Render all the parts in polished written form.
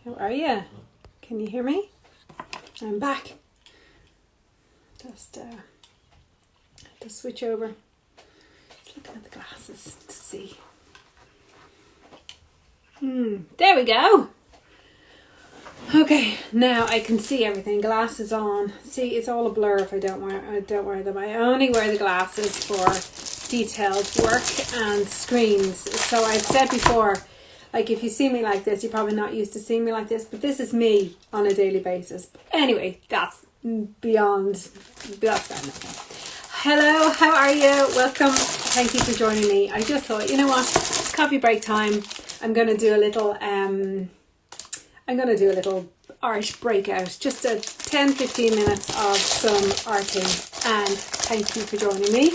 How are you? Can you hear me? I'm back. Just switch over. Just looking at the glasses to see. There we go. Okay, now I can see everything. Glasses on. See, it's all a blur if I don't wear them. I only wear the glasses for detailed work and screens. So I've said before, like if you see me like this, you're probably not used to seeing me like this, but this is me on a daily basis. Anyway, that's beyond. That's fine. Hello, how are you? Welcome. Thank you for joining me. I just thought, you know what? It's coffee break time. I'm going to do a little art breakout, just a 10-15 minutes of some arting, and thank you for joining me.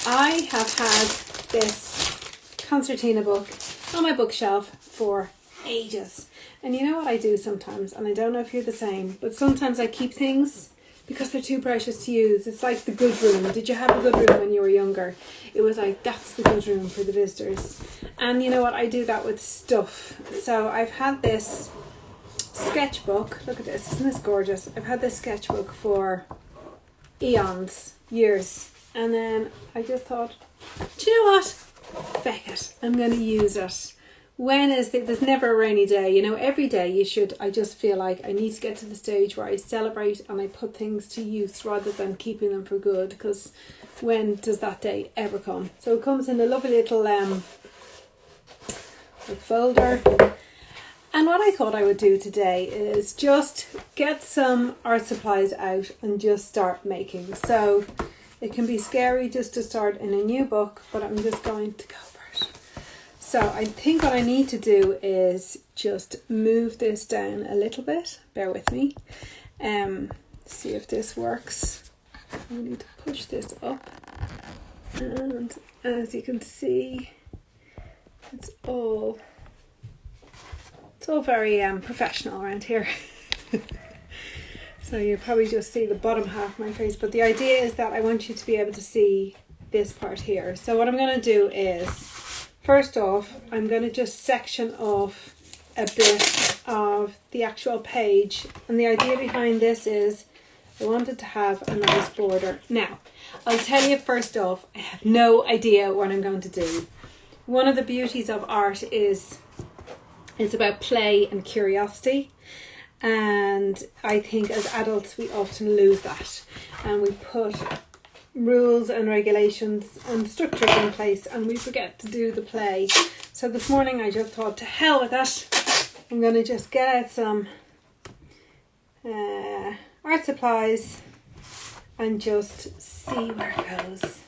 I have had this concertina book on my bookshelf for ages, and you know what I do sometimes, and I don't know if you're the same, but sometimes I keep things because they're too precious to use. It's like the good room. Did you have a good room when you were younger? It was like, that's the good room for the visitors. And you know what? I do that with stuff. So I've had this sketchbook. Look at this. Isn't this gorgeous? I've had this sketchbook for eons, years. And then I just thought, do you know what? Feck it. I'm going to use it. There's never a rainy day, you know, every day I just feel like I need to get to the stage where I celebrate and I put things to use rather than keeping them for good, because when does that day ever come? So it comes in a lovely little folder, and what I thought I would do today is just get some art supplies out and just start making. So it can be scary just to start in a new book, but I'm just going to go. So I think what I need to do is just move this down a little bit. Bear with me. See if this works. I need to push this up. And as you can see, it's all very professional around here. So you probably just see the bottom half of my face. But the idea is that I want you to be able to see this part here. So what I'm going to do is, first off, I'm going to just section off a bit of the actual page. And the idea behind this is I wanted to have a nice border. Now, I'll tell you first off, I have no idea what I'm going to do. One of the beauties of art is it's about play and curiosity. And I think as adults, we often lose that. And we put rules and regulations and structures in place and we forget to do the play. So this morning I just thought, to hell with that, I'm going to just get out some art supplies and just see where it goes.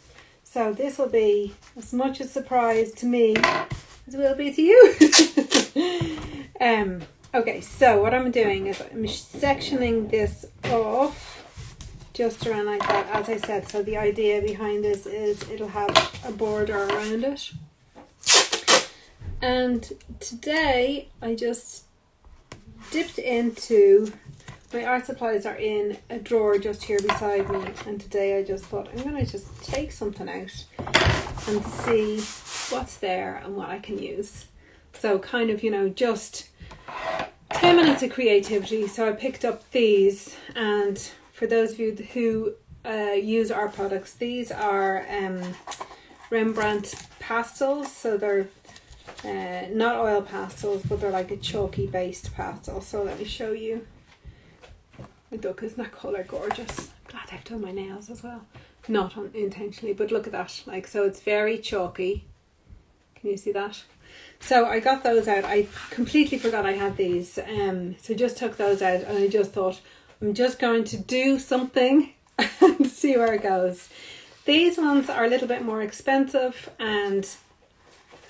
So this will be as much a surprise to me as it will be to you. Okay, so what I'm doing is I'm sectioning this off just around like that, as I said. So the idea behind this is it'll have a border around it. And today I just dipped into, my art supplies are in a drawer just here beside me, and today I just thought I'm going to just take something out and see what's there and what I can use. So kind of, you know, just 10 minutes of creativity. So I picked up these, and for those of you who use our products, these are Rembrandt pastels. So they're not oil pastels, but they're like a chalky based pastel. So let me show you. Look, isn't that colour gorgeous? I'm glad I've done my nails as well. Not intentionally, but look at that. Like, so it's very chalky. Can you see that? So I got those out. I completely forgot I had these. So just took those out, and I just thought, I'm just going to do something and see where it goes. These ones are a little bit more expensive, and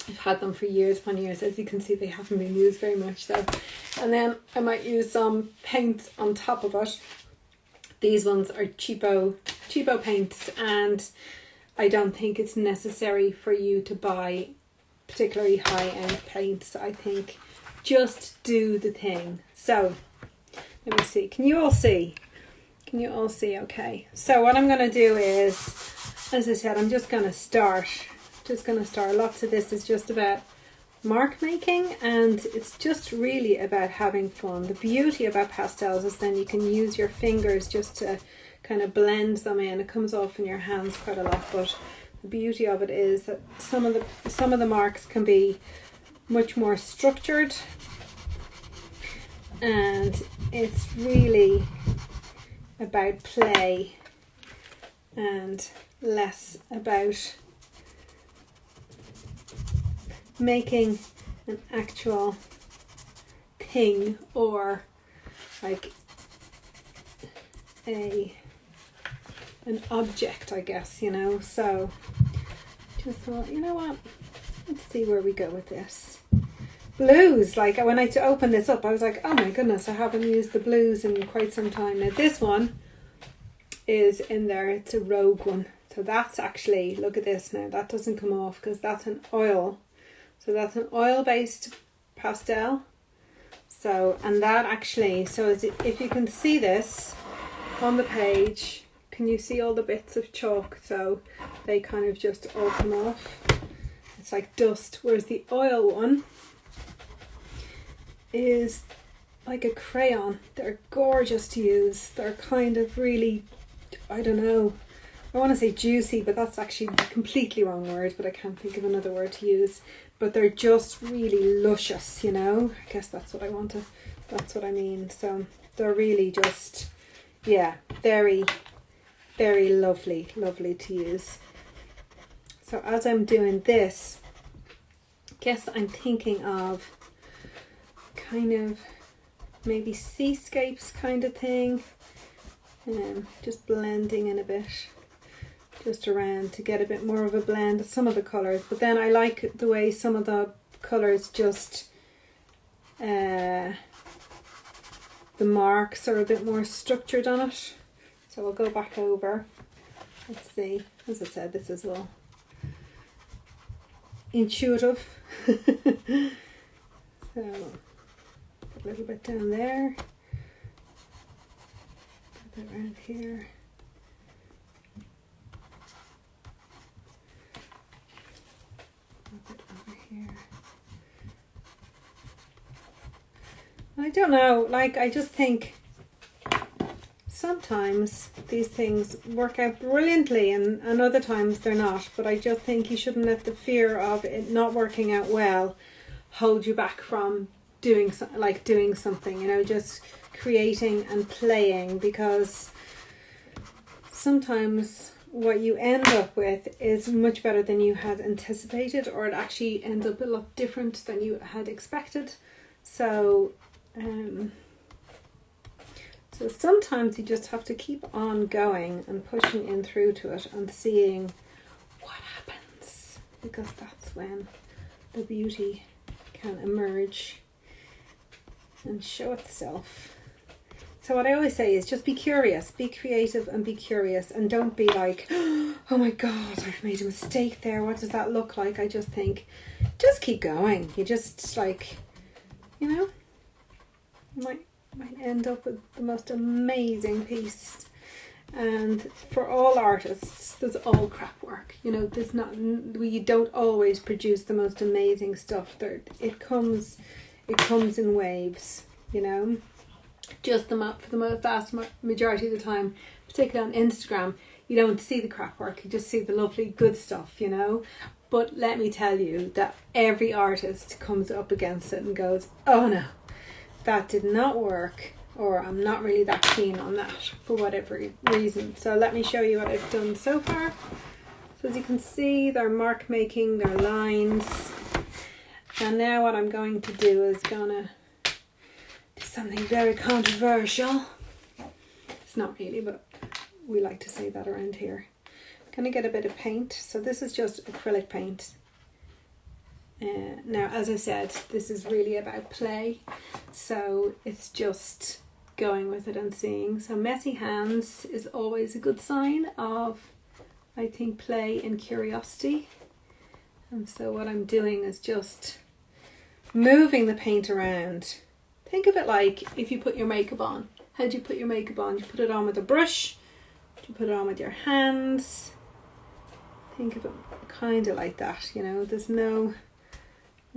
I've had them for years upon years. As you can see, they haven't been used very much though. And then I might use some paint on top of it. These ones are cheapo paints, and I don't think it's necessary for you to buy particularly high-end paints. I think just do the thing. So let me see. Can you all see? Can you all see? Okay. So what I'm going to do is, as I said, I'm just going to start. Lots of this is just about mark making, and it's just really about having fun. The beauty about pastels is then you can use your fingers just to kind of blend them in. It comes off in your hands quite a lot, but the beauty of it is that some of the marks can be much more structured, and it's really about play and less about making an actual thing or like an object, I guess, you know. So just thought, you know what, let's see where we go with this. Blues, like when I opened this up I was like, oh my goodness, I haven't used the blues in quite some time. Now this one is in there, it's a Rogue one, so that's actually, look at this now, that doesn't come off because that's an oil, so that's an oil based pastel. So, and that actually, so if you can see this on the page, can you see all the bits of chalk? So they kind of just all come off, it's like dust, whereas the oil one is like a crayon. They're gorgeous to use. They're kind of really, I don't know, I want to say juicy, but that's actually a completely wrong word, but I can't think of another word to use. But they're just really luscious, you know. I guess that's what I mean. So they're really just, yeah, very, very lovely to use. So as I'm doing this, I guess I'm thinking of kind of maybe seascapes kind of thing, just blending in a bit just around to get a bit more of a blend of some of the colours. But then I like the way some of the colours just the marks are a bit more structured on it. So we'll go back over, let's see, as I said, this is all intuitive. So a little bit down there, a bit around here, a bit over here. I don't know, like I just think sometimes these things work out brilliantly and other times they're not, but I just think you shouldn't let the fear of it not working out well hold you back from doing something, you know, just creating and playing, because sometimes what you end up with is much better than you had anticipated, or it actually ends up a lot different than you had expected. So so sometimes you just have to keep on going and pushing in through to it and seeing what happens, because that's when the beauty can emerge and show itself. So what I always say is just be curious, be creative and be curious, and don't be like, oh my god, I've made a mistake there, what does that look like? I just think, just keep going. You just like, you know, you might end up with the most amazing piece. And for all artists, there's all crap work, you know, there's not, you don't always produce the most amazing stuff. It comes in waves, you know. Just for the vast majority of the time, particularly on Instagram, you don't see the crap work, you just see the lovely good stuff, you know. But let me tell you that every artist comes up against it and goes, oh no, that did not work, or I'm not really that keen on that for whatever reason. So let me show you what I've done so far. So as you can see, they're mark making, they're lines. And now what I'm going to do is gonna do something very controversial. It's not really, but we like to say that around here. I'm gonna get a bit of paint. So this is just acrylic paint. Now, as I said, this is really about play. So it's just going with it and seeing. So messy hands is always a good sign of, I think, play and curiosity. And so what I'm doing is just moving the paint around. Think of it like if you put your makeup on. How do you put your makeup on? You put it on with a brush. You put it on with your hands. Think of it kind of like that, you know. There's no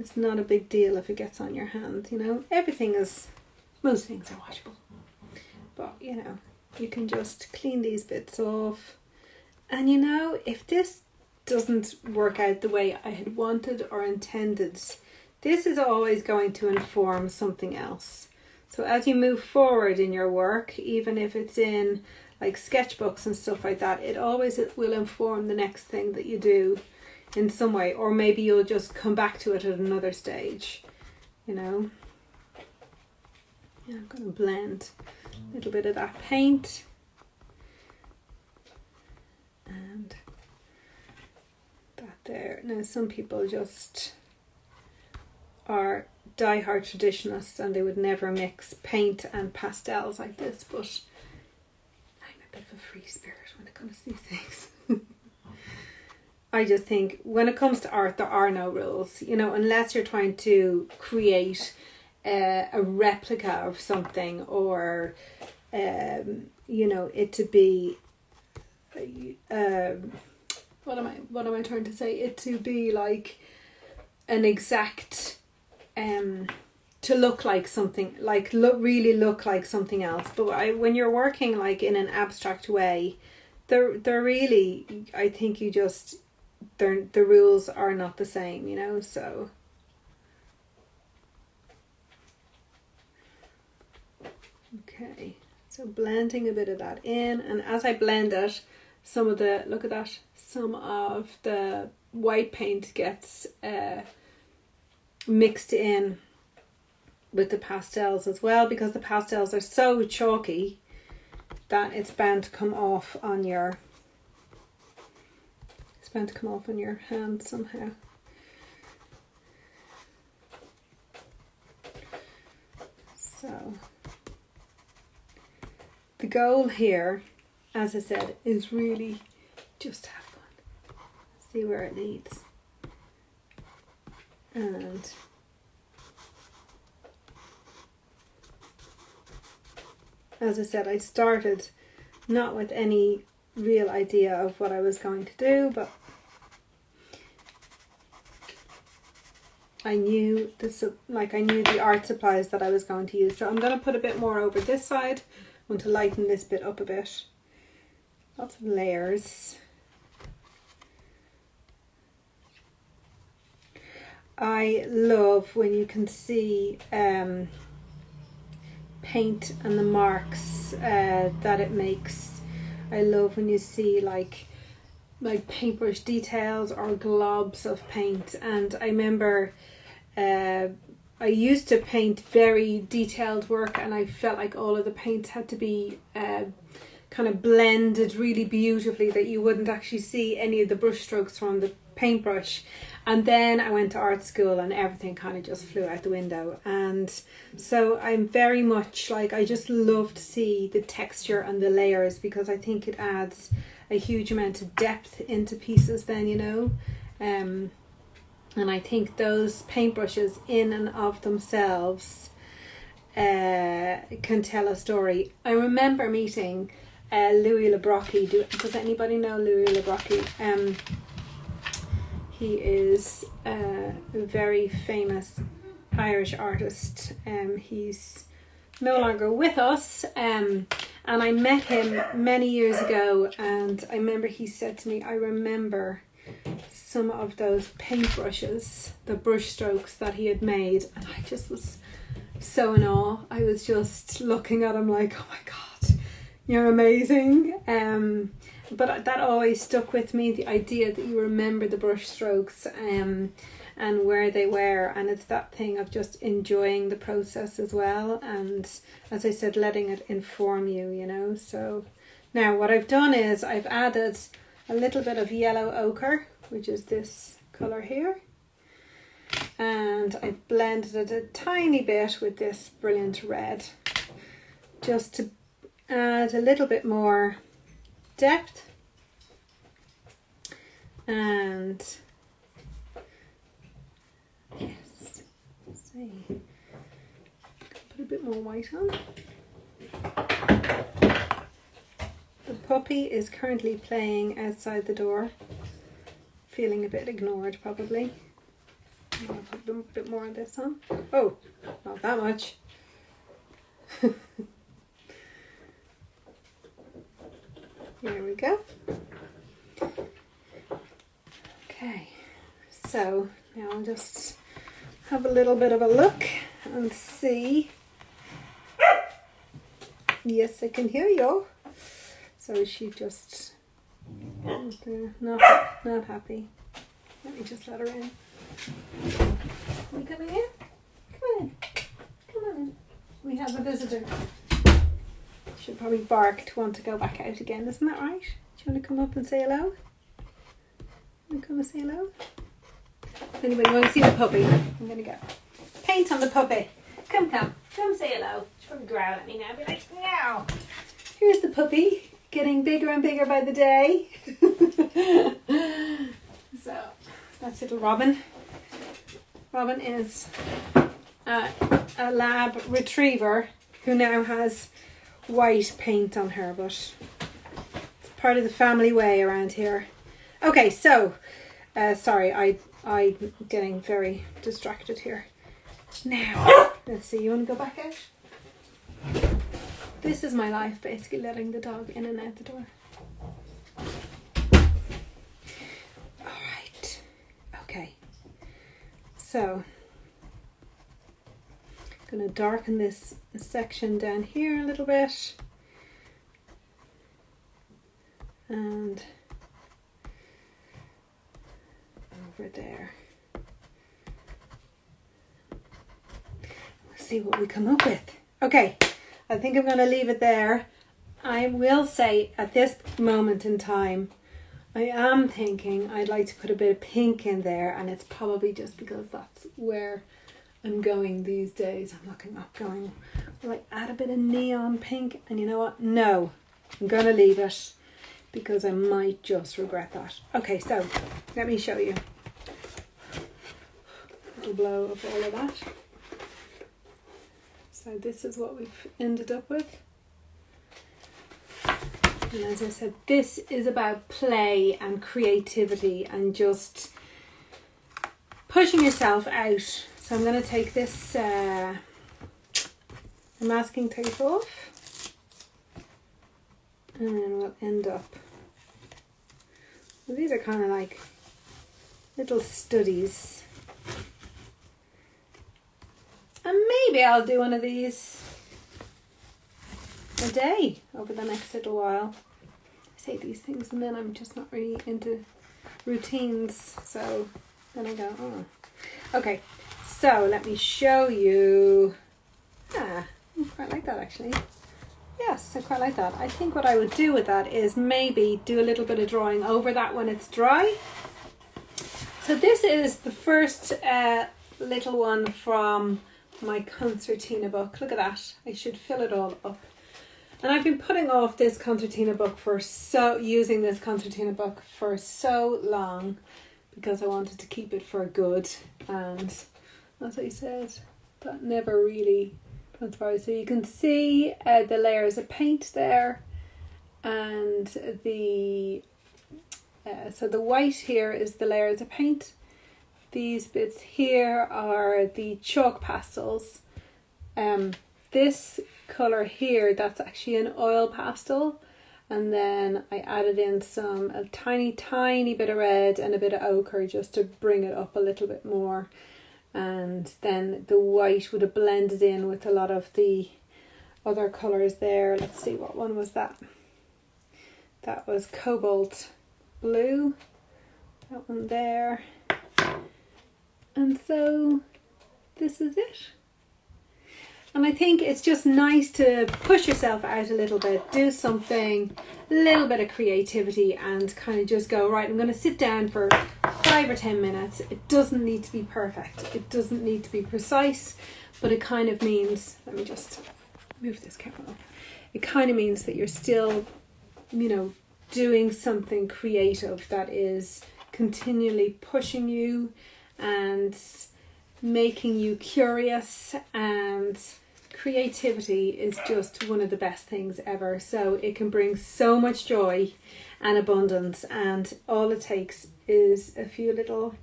It's not a big deal if it gets on your hand, you know. Most things are washable. But, you know, you can just clean these bits off. And, you know, if this doesn't work out the way I had wanted or intended, this is always going to inform something else. So as you move forward in your work, even if it's in like sketchbooks and stuff like that, it will inform the next thing that you do in some way, or maybe you'll just come back to it at another stage, you know. Yeah, I'm going to blend a little bit of that paint and that there. Now some people just are die-hard traditionalists and they would never mix paint and pastels like this, but I'm a bit of a free spirit when it comes to these things. I just think when it comes to art, there are no rules, you know, unless you're trying to create a replica of something, or you know, it to be what am I trying to say? It to be like an exact to look like something, like really look like something else. But when you're working like in an abstract way, they're really, I think you just, the rules are not the same, you know. So okay, so blending a bit of that in, and as I blend it, some of the white paint gets mixed in with the pastels as well, because the pastels are so chalky that it's bound to come off on your hand somehow. So the goal here, as I said, is really just have fun. See where it leads. And as I said, I started not with any real idea of what I was going to do, but I knew the art supplies that I was going to use. So I'm going to put a bit more over this side. I want to lighten this bit up a bit. Lots of layers. I love when you can see paint and the marks that it makes. I love when you see like paintbrush details or globs of paint. And I remember I used to paint very detailed work, and I felt like all of the paints had to be kind of blended really beautifully, that you wouldn't actually see any of the brush strokes from the paintbrush. And then I went to art school and everything kind of just flew out the window. And so I'm very much like, I just love to see the texture and the layers, because I think it adds a huge amount of depth into pieces then, you know. And I think those paintbrushes in and of themselves can tell a story. I remember meeting Louis Le Brocq. Does anybody know Louis Le Brocq? He is a very famous Irish artist. He's no longer with us, and I met him many years ago, and I remember he said to me, I remember some of those paintbrushes, the brush strokes that he had made, and I just was so in awe. I was just looking at him like, oh my God, you're amazing. But that always stuck with me, the idea that you remember the brush strokes and where they were. And it's that thing of just enjoying the process as well. And as I said, letting it inform you, you know. So now what I've done is I've added a little bit of yellow ochre, which is this colour here. And I've blended it a tiny bit with this brilliant red, just to add a little bit more depth. And yes, see, put a bit more white on. The puppy is currently playing outside the door, feeling a bit ignored probably. I'll put a a bit more on this one. Oh, not that much. There we go. Okay, so now I'll just have a little bit of a look and see. Yes, I can hear you. So she just not happy. Let me just let her in. Are you coming in? Come on in. Come on in. We have a visitor. She'll probably bark to want to go back out again, isn't that right? Do you want to come up and say hello? Want to come and say hello? Anybody want to see the puppy? I'm going to go. Paint on the puppy. Come say hello. She'll probably growl at me now. Be like, meow. Here's the puppy, getting bigger and bigger by the day. So, that's little Robin. Robin is a lab retriever who now has white paint on her, but it's part of the family way around here. Okay, so sorry, I'm getting very distracted here. Now, let's see, you want to go back out? This is my life, basically letting the dog in and out the door. Alright, okay, so I'm going to darken this section down here a little bit, and over there. We'll see what we come up with. Okay, I think I'm going to leave it there. I will say at this moment in time, I am thinking I'd like to put a bit of pink in there, and it's probably just because that's where I'm going these days. I'm looking up going, will I add a bit of neon pink? And you know what? No, I'm going to leave it because I might just regret that. Okay, so let me show you. A little blow of all of that. So this is what we've ended up with. And as I said, this is about play and creativity and just pushing yourself out. So I'm going to take this masking tape off, and then we'll end up, well, these are kind of like little studies. And maybe I'll do one of these a day over the next little while. I say these things and then I'm just not really into routines. So then I go, oh. Okay, so let me show you. I quite like that actually. Yes, I quite like that. I think what I would do with that is maybe do a little bit of drawing over that when it's dry. So this is the first little one from my concertina book. Look at that. I should fill it all up. And I've been putting off this concertina book using this concertina book for so long because I wanted to keep it for good, and as I said, that never really transpired. So you can see the layers of paint there, and the so the white here is the layers of paint. These bits here are the chalk pastels. This colour here, that's actually an oil pastel, and then I added in a tiny bit of red and a bit of ochre just to bring it up a little bit more, and then the white would have blended in with a lot of the other colours there. Let's see, what one was that? That was cobalt blue, that one there. And so this is it. And I think it's just nice to push yourself out a little bit, do something, a little bit of creativity, and kind of just go, right, I'm going to sit down for 5 or 10 minutes. It doesn't need to be perfect. It doesn't need to be precise, but it kind of means, let me just move this camera up. It kind of means that you're still, doing something creative that is continually pushing you and making you curious, and creativity is just one of the best things ever. So it can bring so much joy and abundance, and all it takes is a few little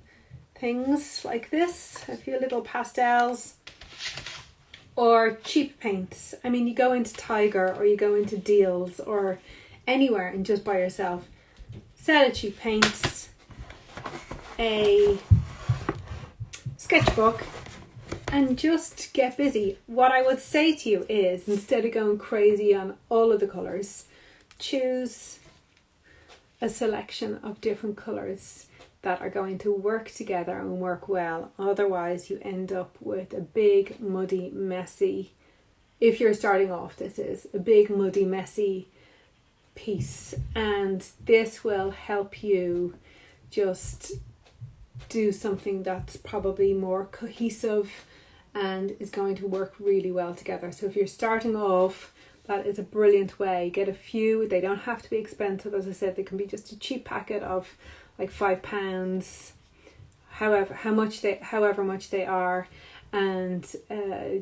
things like this, a few little pastels, or cheap paints. I mean, you go into Tiger or you go into Deals or anywhere and just buy yourself a set of cheap paints, a sketchbook, and just get busy. What I would say to you is, instead of going crazy on all of the colours, choose a selection of different colours that are going to work together and work well. Otherwise you end up with a big, muddy, messy, if you're starting off, this is a big, muddy, messy piece. And this will help you just do something that's probably more cohesive and is going to work really well together. So if you're starting off, that is a brilliant way. Get a few. They don't have to be expensive. As I said, they can be just a cheap packet of like £5, however much they are, and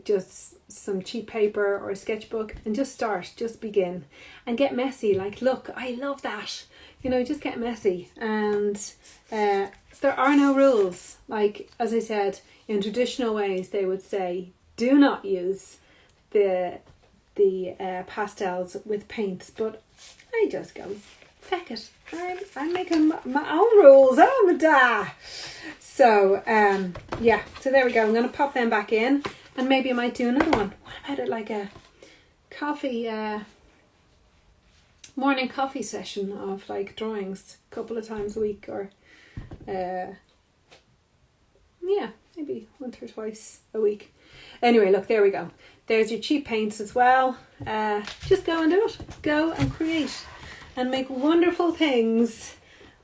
just some cheap paper or a sketchbook, and just begin and get messy. Like, look, I love that. You know, just get messy. And there are no rules. Like, as I said, in traditional ways, they would say, do not use the pastels with paints, but I just go, feck it. I'm making my own rules. Oh, my da. So, yeah. So there we go. I'm going to pop them back in, and maybe I might do another one. What about it, like a coffee, morning coffee session of like drawings a couple of times a week, or yeah, maybe once or twice a week. Anyway, look, there we go. There's your cheap paints as well. Just go and do it. Go and create and make wonderful things,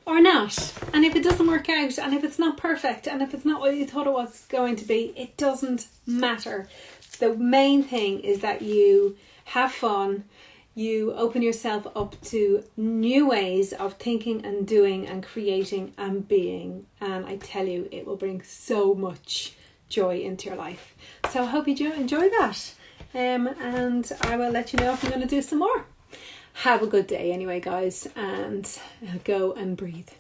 or not. And if it doesn't work out, and if it's not perfect, and if it's not what you thought it was going to be, it doesn't matter. The main thing is that you have fun, you open yourself up to new ways of thinking and doing and creating and being. And I tell you, it will bring so much joy into your life. So I hope you do enjoy that. And I will let you know if I'm going to do some more. Have a good day anyway, guys, and go and breathe.